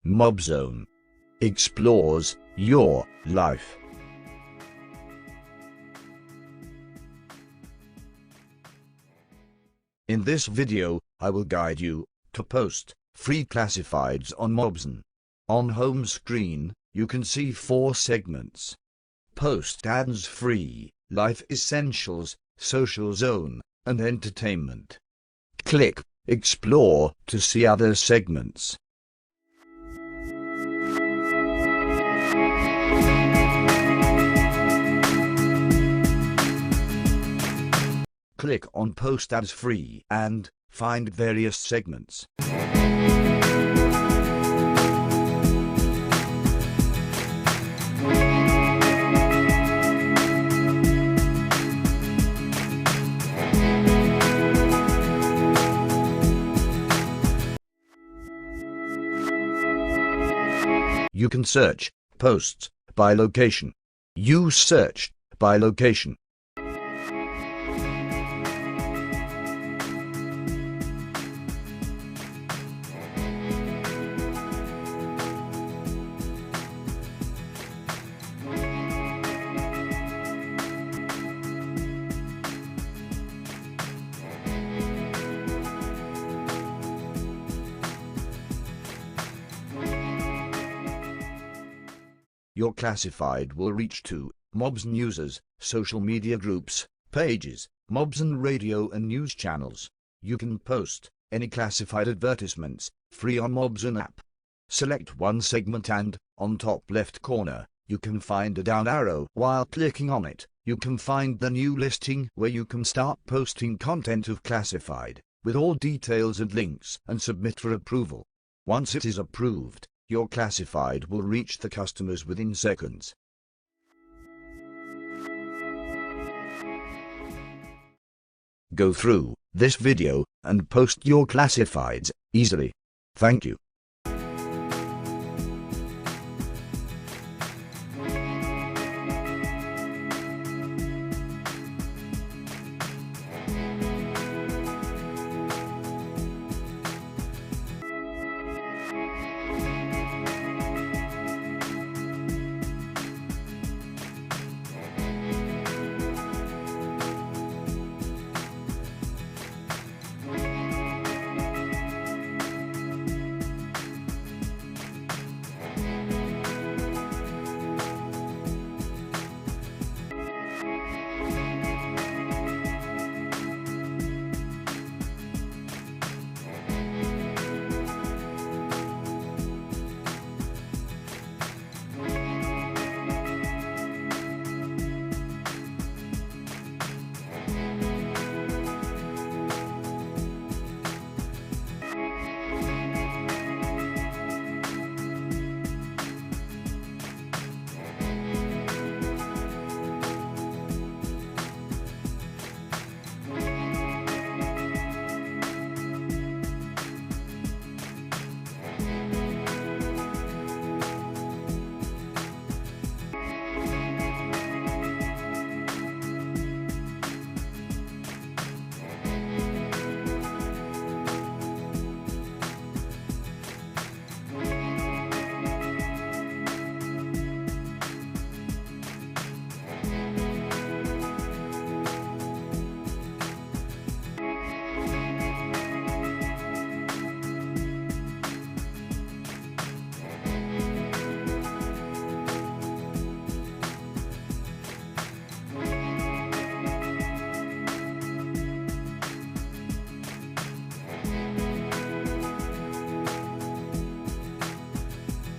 Mobzon explores your life. In this video, I will guide you to post free classifieds on Mobzon. On home screen, you can see 4 segments. Post ads free, life essentials, social zone, and entertainment. Click Explore to see other segments. Click on Post Ads Free and find various segments. You can search posts by location. Use search by location. Your classified will reach to Mobzon users, social media groups, pages, Mobzon radio and news channels. You can post any classified advertisements free on Mobzon app. Select one segment and, on top left corner, you can find a down arrow. While clicking on it, you can find the new listing where you can start posting content of classified, with all details and links, and submit for approval. Once it is approved, your classified will reach the customers within seconds. Go through this video and post your classifieds easily. Thank you.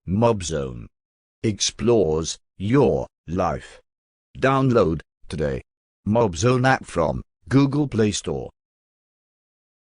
Mobzon explores your life. Download today Mobzon app from Google Play Store.